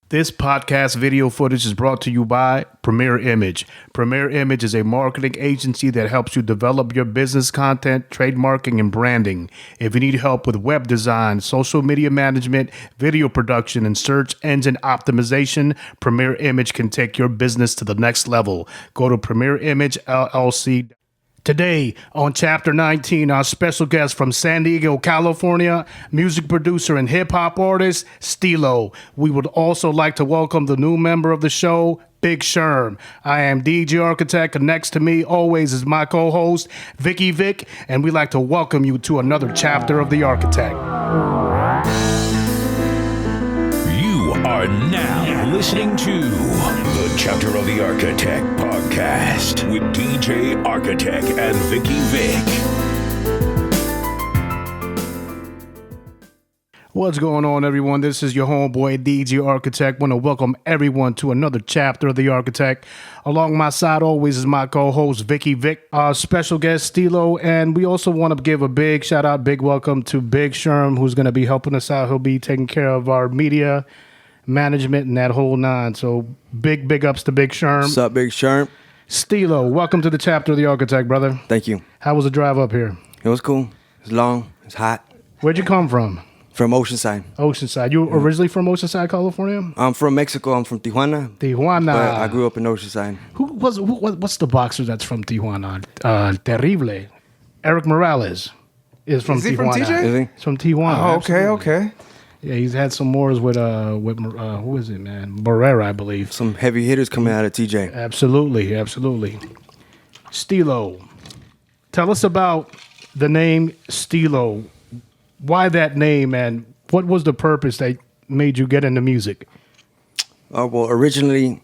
This podcast video footage is brought to you by Premier Image. Premier Image is a marketing agency that helps you develop your business content, trademarking, and branding. If you need help with web design, social media management, video production, and search engine optimization, Premier Image can take your business to the next level. Go to Premier Image LLC. Today on Chapter 19, our special guest from San Diego, California, music producer and hip-hop artist, Stilo. We would also like to welcome the new member of the show, Big Sherm. I am DJ Architech, and next to me always is my co-host, Vicky Vic, and we'd like to welcome you to another chapter of The Architect. You are now listening to the Chapter of the Architect podcast with DJ Architect and Vicky Vic. What's going on, everyone? This is your homeboy, DJ Architect. Want to welcome everyone to another chapter of The Architect. Along my side always is my co-host, Vicky Vic, our special guest, Stilo, and we also want to give a big shout-out, big welcome to Big Sherm, who's going to be helping us out. He'll be taking care of our media management and that whole nine. So big ups to Big Sherm. What's up, Big Sherm? Stilo, welcome to the Chapter of The Architect, brother. Thank you. How was the drive up here? It was cool. It's long. It's hot. Where'd you come from? From Oceanside. Oceanside. You originally from Oceanside, California? I'm from Mexico. I'm from Tijuana. Tijuana. But I grew up in Oceanside. What's the boxer that's from Tijuana? Terrible. Eric Morales is from Tijuana. Is he from TJ? Is he? He's from Tijuana. Oh, okay, absolutely. okay. Yeah, he's had some wars with who is it, man? Barrera, I believe. Some heavy hitters coming out of TJ. Absolutely. Stilo. Tell us about the name Stilo. Why that name, and what was the purpose that made you get into music? Well, originally,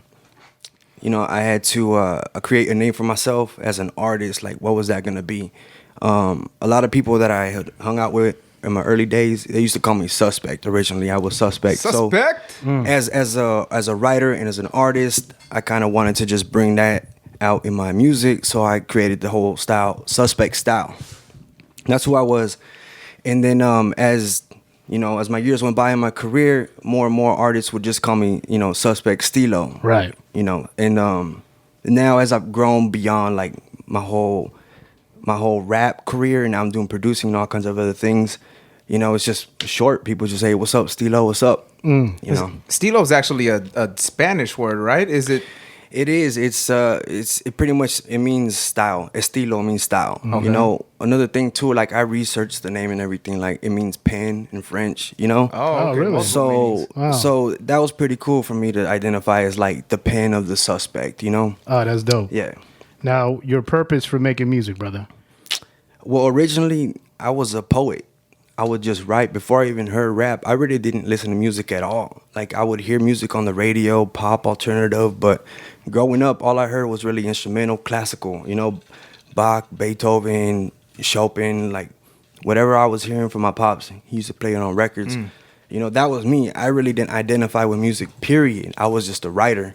I had to create a name for myself as an artist. Like, what was that going to be? A lot of people that I had hung out with in my early days, they used to call me Suspekt. Originally, I was Suspekt. Suspekt? So, as a writer and as an artist, I kind of wanted to just bring that out in my music. So I created the whole style, Suspekt Style. That's who I was. And then as my years went by in my career, more and more artists would just call me, Suspekt Stilo. Right. And now as I've grown beyond like my whole rap career, and now I'm doing producing and all kinds of other things, it's just short. People just say, "What's up, Stilo? What's up?" Stilo is actually a Spanish word, right? Is it? It is. It pretty much, it means style. Estilo means style. Okay. Another thing too, like I researched the name and everything, like it means pen in French, Oh, okay. really? Multiple meanings. So that was pretty cool for me to identify as like the pen of the suspect, Oh, that's dope. Yeah. Now, your purpose for making music, brother? Well, originally I was a poet. I would just write. Before I even heard rap, I really didn't listen to music at all. Like I would hear music on the radio, pop, alternative, but growing up, all I heard was really instrumental, classical, Bach, Beethoven, Chopin, like whatever I was hearing from my pops. He used to play it on records. That was me. I really didn't identify with music, period. I was just a writer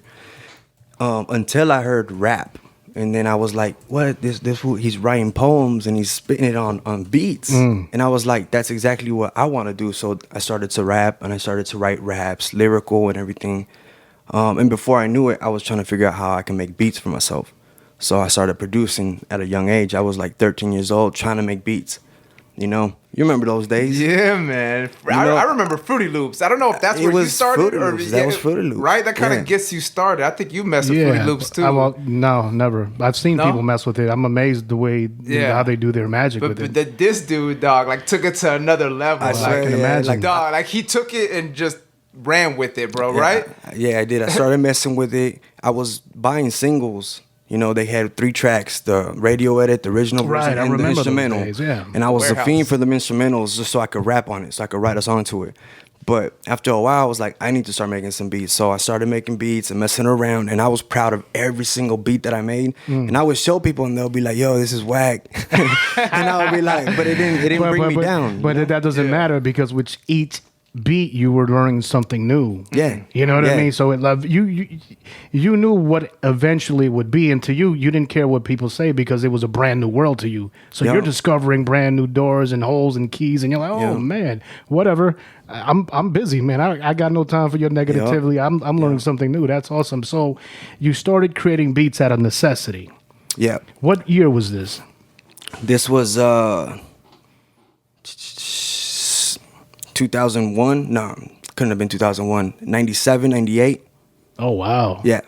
until I heard rap. And then I was like, what? This fool, he's writing poems and he's spitting it on beats. And I was like, that's exactly what I want to do. So I started to rap and I started to write raps, lyrical and everything. And before I knew it, I was trying to figure out how I can make beats for myself. So I started producing at a young age. I was like 13 years old trying to make beats. You remember those days? Yeah, man. I remember Fruity Loops. I don't know if that's where you started. That was Fruity Loops. Right? That kind of gets you started. I think you mess with Fruity Loops too. No, never. I've seen people mess with it. I'm amazed the way how they do their magic with it. But this dude, dog, like took it to another level. I can imagine. Like, dog, like he took it and just ran with it, bro, right? Yeah, I did. I started messing with it. I was buying singles. They had 3 tracks, the radio edit, the original version, and the instrumental. Those days, yeah. And I was a fiend for the instrumentals just so I could rap on it, so I could write a song to it. But after a while, I was like, I need to start making some beats. So I started making beats and messing around, and I was proud of every single beat that I made. And I would show people, and they'll be like, yo, this is whack. And I would be like, but it didn't bring me down. But that doesn't matter because with each beat, you were learning something new. Yeah. You know what I Yeah. mean? So it love you knew what eventually would be, and to you didn't care what people say because it was a brand new world to you. So Yeah. you're discovering brand new doors and holes and keys, and you're like, oh Yeah. man, whatever. I'm busy, man. I got no time for your negativity. I'm learning something new. That's awesome. So you started creating beats out of necessity. Yeah. What year was this? This was 2001. No, couldn't have been 2001. 97, 98. Oh wow. Yeah.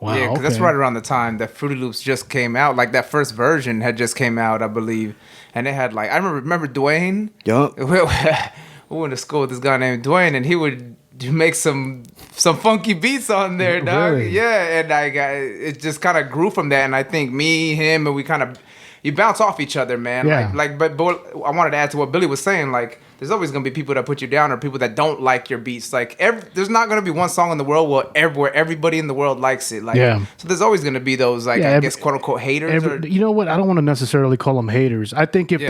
Wow. Yeah, because that's okay. right right around the time that Fruity Loops just came out. Like that first version had just came out, I believe, and it had like I remember Dwayne. Yup. We went to school with this guy named Dwayne, and he would make some funky beats on there, dog. Really? Yeah, and it just kind of grew from that. And I think me, him, and we kind of you bounce off each other, man. Yeah. But I wanted to add to what Billy was saying. Like, there's always gonna be people that put you down or people that don't like your beats. Like, there's not gonna be one song in the world where everybody in the world likes it. Like, Yeah. So there's always gonna be those like I guess quote unquote haters. You know what? I don't want to necessarily call them haters. I think if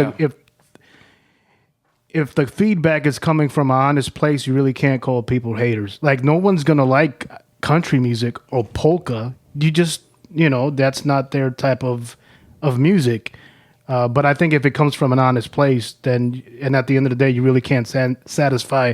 the feedback is coming from an honest place, you really can't call people haters. Like no one's gonna like country music or polka. You just that's not their type of music. But I think if it comes from an honest place, and at the end of the day, you really can't satisfy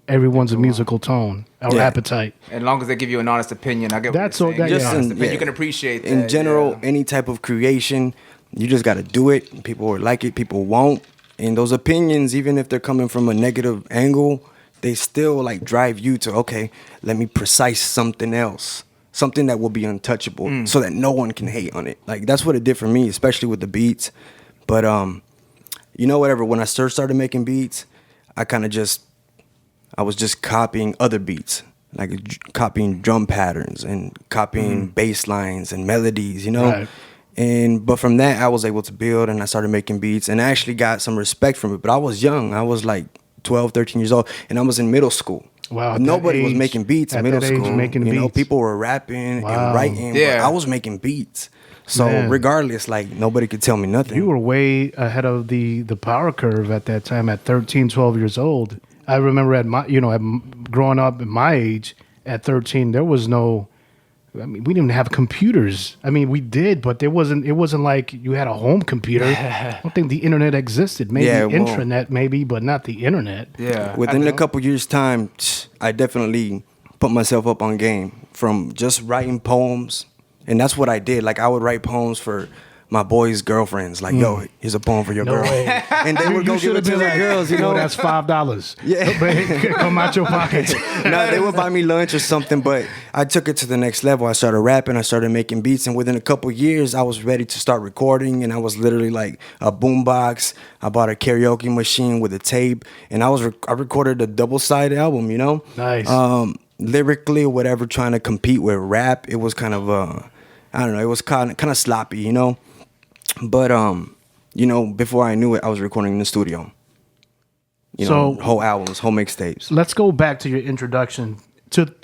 everyone's musical tone or Yeah. appetite. As long as they give you an honest opinion, I get That's what all- you're saying. that- Just yeah. an honest In- opinion. yeah. You can appreciate that. In general, yeah. any type of creation, you just got to do it. People will like it, people won't. And those opinions, even if they're coming from a negative angle, they still like drive you to, okay, let me precise something else, something that will be untouchable so that no one can hate on it. Like that's what it did for me, especially with the beats. But whatever, when I started making beats, I was just copying other beats, like copying drum patterns and copying bass lines and melodies, Right. But from that, I was able to build, and I started making beats, and I actually got some respect from it. But I was young. I was like 12, 13 years old, and I was in middle school. Wow, But at nobody that was age- making beats in at middle that age, school. making beats. People were rapping Wow. and writing, Yeah. but I was making beats. So Man. regardless, like nobody could tell me nothing. You were way ahead of the power curve at that time at 13, 12 years old. I remember growing up at my age at 13, there was no, I mean, we didn't have computers. I mean, we did, but it wasn't like you had a home computer. I don't think the internet existed. Maybe Yeah, well- intranet, maybe, but not the internet. Yeah. Within a couple years' time, I definitely put myself up on game from just writing poems. And that's what I did. Like, I would write poems for my boys' girlfriends. Like, yo, here's a poem for your No girl. way. And they would go give it to their girls, you know? That's $5. Yeah. But come out your pocket. No, they would buy me lunch or something, but I took it to the next level. I started rapping, I started making beats, and within a couple years, I was ready to start recording, and I was literally like a boombox. I bought a karaoke machine with a tape, and I recorded a double-sided album, Nice. Lyrically or whatever, trying to compete with rap, it was kind of, I don't know, it was kind of sloppy, But, before I knew it, I was recording in the studio. So- whole albums, whole mixtapes. Let's go back to your introduction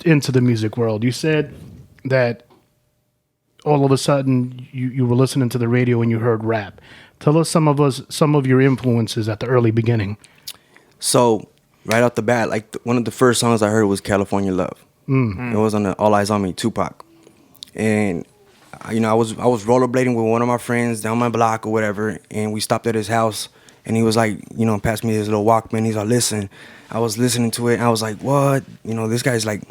into the music world. You said that all of a sudden you were listening to the radio and you heard rap. Tell us some of your influences at the early beginning. So, right off the bat, like one of the first songs I heard was California Love. It was on the All Eyes on Me, Tupac. And I was rollerblading with one of my friends down my block or whatever, and we stopped at his house, and he was like, passed me his little Walkman. He's like, listen. I was listening to it, and I was like, what? This guy's like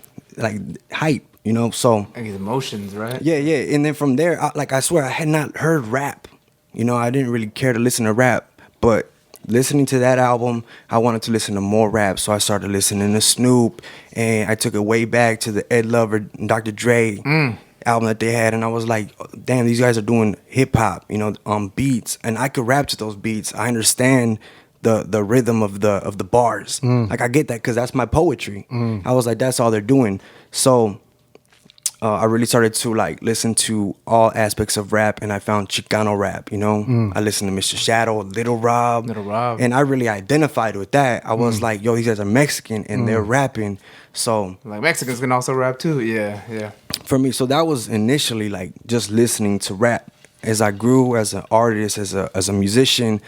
hype, so. I get emotions, right? Yeah. And then from there, I swear I had not heard rap. I didn't really care to listen to rap, but listening to that album, I wanted to listen to more rap, so I started listening to Snoop, and I took it way back to the Ed Lover and Dr. Dre album that they had, and I was like, damn, these guys are doing hip hop, on beats, and I could rap to those beats. I understand the rhythm of the bars. Like I get that because that's my poetry. I was like, that's all they're doing. So I really started to listen to all aspects of rap, and I found Chicano rap. I listened to Mr. Shadow, Little Rob, and I really identified with that. I was like, yo, these guys are Mexican and they're rapping. So Like Mexicans can also rap too. Yeah. for me, so that was initially just listening to rap. As I grew as an artist, as a musician,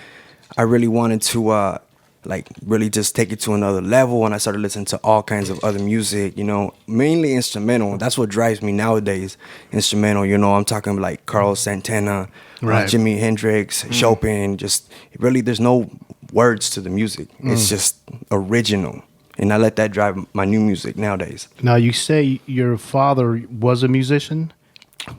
I really wanted to like really just take it to another level. And I started listening to all kinds of other music, you know, mainly instrumental. That's what drives me nowadays, instrumental. You know, I'm talking like Carlos Santana, Right. Jimi Hendrix, Chopin. Just really, there's no words to the music. It's just original. And I let that drive my new music nowadays. Now, you say your father was a musician.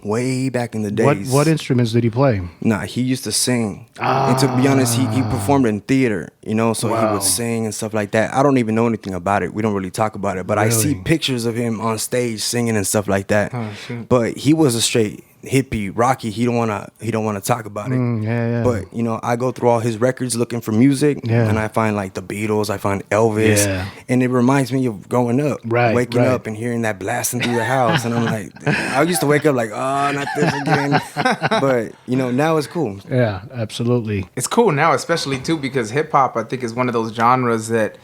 Way back in the days. What instruments did he play? Nah, he used to sing. And to be honest, he performed in theater, you know, so he Wow. would sing and stuff like that. I don't even know anything about it. We don't really talk about it. But I see Really? pictures of him on stage singing and stuff like that. Oh, shoot. But he was a straight hippie, Rocky. He don't wanna talk about it. Yeah. But you know, I go through all his records looking for music, Yeah. and I find like the Beatles, I find Elvis, Yeah. and it reminds me of growing up, Right, waking right. up and hearing that blasting through the house, and I'm like, I used to wake up like, oh, not this again. But you know, now it's cool. Yeah, absolutely. It's cool now, especially too, because hip hop, I think, is one of those genres that,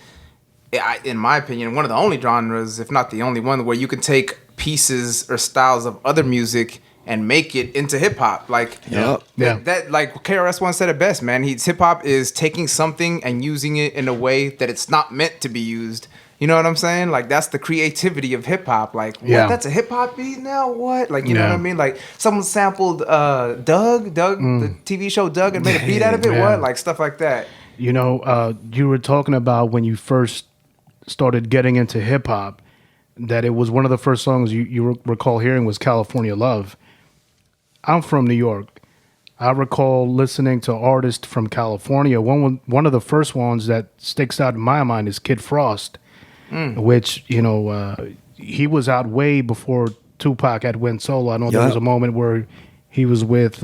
in my opinion, one of the only genres, if not the only one, where you can take pieces or styles of other music and make it into hip hop. Like, Yep. Yeah. that like KRS One said it best, man. Hip hop is taking something and using it in a way that it's not meant to be used. You know what I'm saying? Like, that's the creativity of hip hop. Like, what? Yeah. That's a hip hop beat now? What? Like, you know Yeah. what I mean? Like, someone sampled Doug, the TV show Doug, and made a beat out of it. Yeah. What? Like, stuff like that. You know, you were talking about when you first started getting into hip hop, that it was one of the first songs you recall hearing was California Love. I'm from New York. I recall listening to artists from California. One of the first ones that sticks out in my mind is Kid Frost, which, you know, he was out way before Tupac had went solo. I know there Yeah. was a moment where he was with,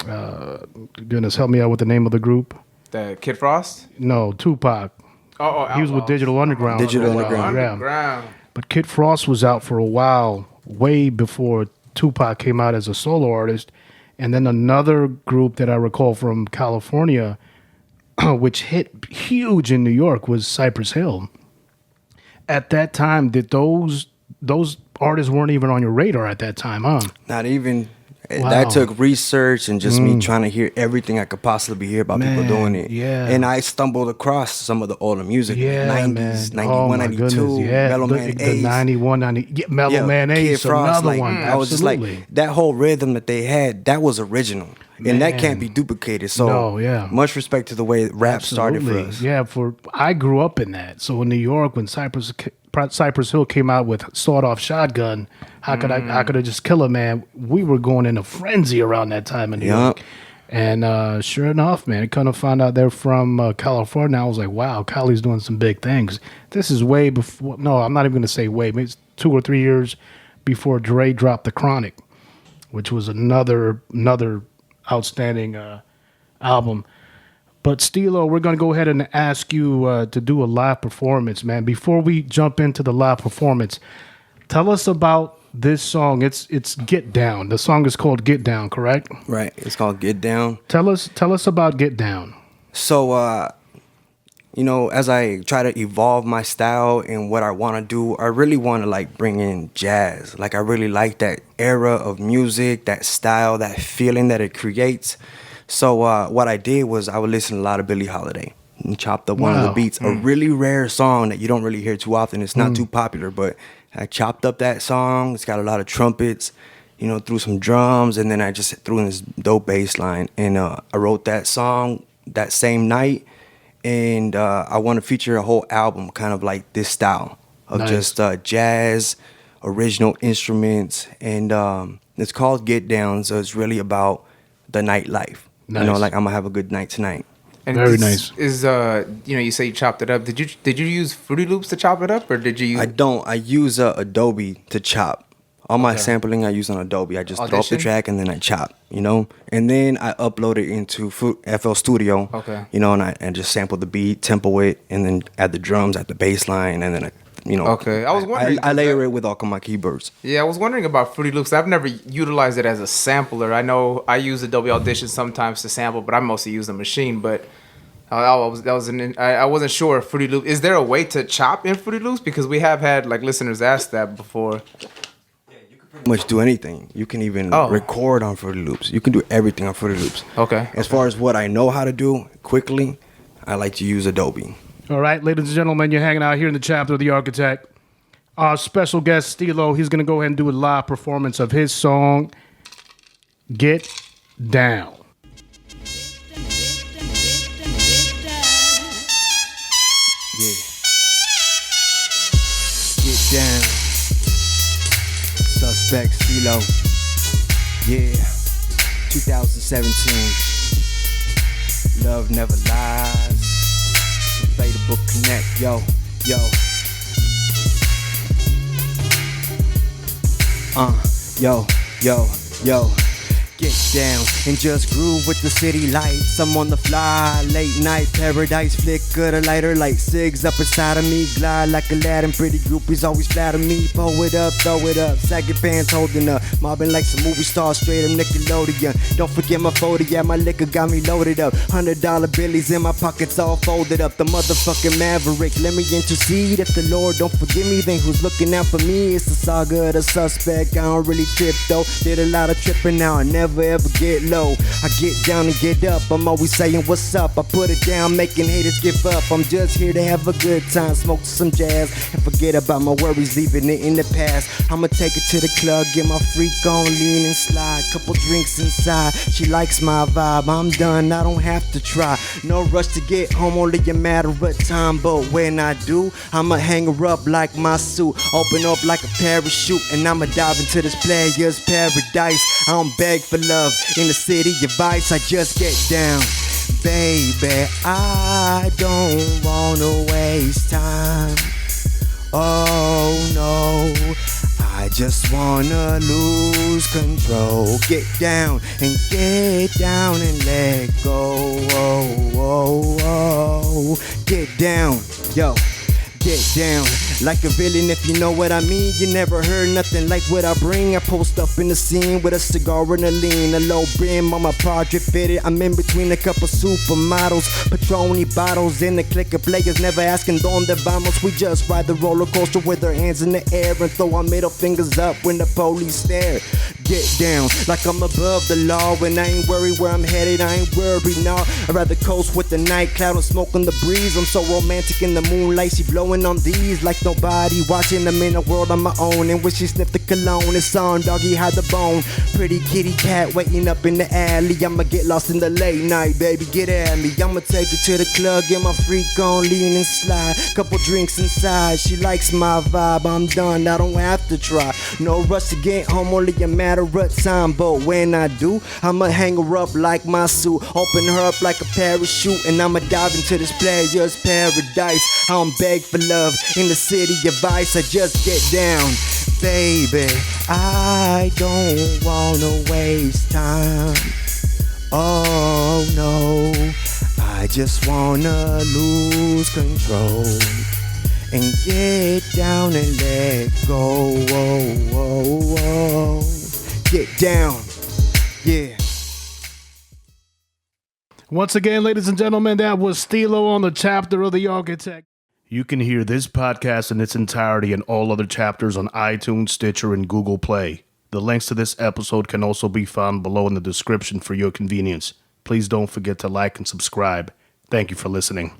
goodness, help me out with the name of the group. The Kid Frost? No, Tupac. Oh, He was with Digital Underground. Digital Underground. Yeah. Underground. But Kid Frost was out for a while, way before Tupac came out as a solo artist. And then another group that I recall from California, which hit huge in New York, was Cypress Hill. At that time, did those artists weren't even on your radar at that time, huh? Not even. Wow. That took research and just me trying to hear everything I could possibly hear about people Man, doing it. yeah. And I stumbled across some of the older music. Yeah, 90s, man. 91, my 92, goodness. Yeah, Mellow the, Man the Ace. 91, 90. Yeah, Mellow Man Kid Ace, Frost, another like, one. I was just like, Absolutely. that whole rhythm that they had, that was original. And that can't be duplicated. So No, yeah. much respect to the way rap started for us. Yeah, I grew up in that. So in New York, when Cypress Hill came out with Sawed Off Shotgun, how could I just kill a man? We were going in a frenzy around that time in New York. And sure enough, man, I kind of found out they're from California. I was like, wow, Cali's doing some big things. This is way before. No, I'm not even going to say way. Maybe it's 2 or 3 years before Dre dropped The Chronic, which was another outstanding album. But Stilo, we're going to go ahead and ask you to do a live performance, man. Before we jump into the live performance, tell us about this song. It's Get Down. The song is called Get Down, correct? Right. It's called Get Down. Tell us about Get Down. So, you know, as I try to evolve my style and what I want to do, I really want to like bring in jazz. Like I really like that era of music, that style, that feeling that it creates. So what I did was I would listen to a lot of Billie Holiday and chopped up one of the Wow. beats. A really rare song that you don't really hear too often. It's not too popular, but I chopped up that song. It's got a lot of trumpets, you know, threw some drums, and then I just threw in this dope bass line. And I wrote that song that same night. And I want to feature a whole album kind of like this style of Nice. just jazz, original instruments. And it's called Get Down, so it's really about the nightlife. You know, Nice. like I'm going to have a good night tonight. And Very this nice. Is you know, you say you chopped it up. Did you use Fruity Loops to chop it up, or did you use? I don't. I use Adobe to chop. All my sampling I use on Adobe. I just throw up the Audition? track and then I chop, you know? And then I upload it into FL Studio. Okay. You know, and I just sample the beat, tempo it, and then add the drums, add the bass line, and then I, you know. Okay. I was wondering, I layer it with all my keyboards. Yeah, I was wondering about Fruity Loops. I've never utilized it as a sampler. I know I use Adobe Audition sometimes to sample, but I mostly use the machine. But I wasn't sure if Fruity Loops. Is there a way to chop in Fruity Loops? Because we have had like listeners ask that before. Pretty much do anything. You can even record on Fruity Loops. You can do everything on Fruity Loops. Okay. As far as what I know how to do quickly, I like to use Adobe. All right, ladies and gentlemen, you're hanging out here in the chapter of the Architect. Our special guest, Stilo, he's going to go ahead and do a live performance of his song, Get Down. Yeah. Get down. Suspekt Stilo. Yeah. 2017. Love never lies. Inflatable Connect. Yo. Yo. Get down and just groove with the city lights. I'm on the fly, late night paradise. Flicker the lighter like cigs up inside of me. Glide like Aladdin, pretty groupies always flatter me. Pull it up, throw it up, saggy pants holding up. Mobbing like some movie stars, straight up Nickelodeon. Don't forget my 40, yeah, my liquor got me loaded up. $100 billies in my pockets all folded up. The motherfucking maverick, let me intercede. If the Lord don't forgive me, then who's looking out for me? It's the saga of the suspect. I don't really trip though. Did a lot of tripping now, I never ever get low. I get down and get up. I'm always saying what's up. I put it down, making haters give up. I'm just here to have a good time, smoke some jazz, and forget about my worries, leaving it in the past. I'ma take it to the club, get my freak on, lean and slide. Couple drinks inside, she likes my vibe. I'm done, I don't have to try. No rush to get home, only a matter of time. But when I do, I'ma hang her up like my suit, open up like a parachute, and I'ma dive into this player's paradise. I don't beg for love in the city of vice, I just get down. Baby, I don't wanna waste time. Oh no, I just wanna lose control. Get down and let go. Get down, yo. Get down like a villain, if you know what I mean. You never heard nothing like what I bring. I post up in the scene with a cigar and a lean, a low brim on my project fitted. I'm in between a couple supermodels, Patroni bottles, and a clique of players never asking donde vamos. We just ride the roller coaster with our hands in the air and throw our middle fingers up when the police stare. Get down like I'm above the law, and I ain't worried where I'm headed. I ain't worried, nah. I'd rather coast with the night cloud and smoke on the breeze. I'm so romantic in the moonlight, she blowing on these like nobody watching. them in a world on my own. And when she sniffed the cologne, it's on, doggy had the bone. Pretty kitty cat waiting up in the alley. I'ma get lost in the late night, baby, get at me. I'ma take her to the club, get my freak on, lean and slide. Couple drinks inside, she likes my vibe. I'm done, I don't have to try. No rush to get home, only a matter of time. But when I do, I'ma hang her up like my suit, open her up like a parachute, and I'ma dive into this player's paradise. I don't beg for love in the city of vice, I just get down. Baby, I don't wanna waste time. Oh no, I just wanna lose control and get down and let go. Get down, yeah. Once again, ladies and gentlemen, that was Stilo on the chapter of the Architect. You can hear this podcast in its entirety and all other chapters on iTunes, Stitcher, and Google Play. The links to this episode can also be found below in the description for your convenience. Please don't forget to like and subscribe. Thank you for listening.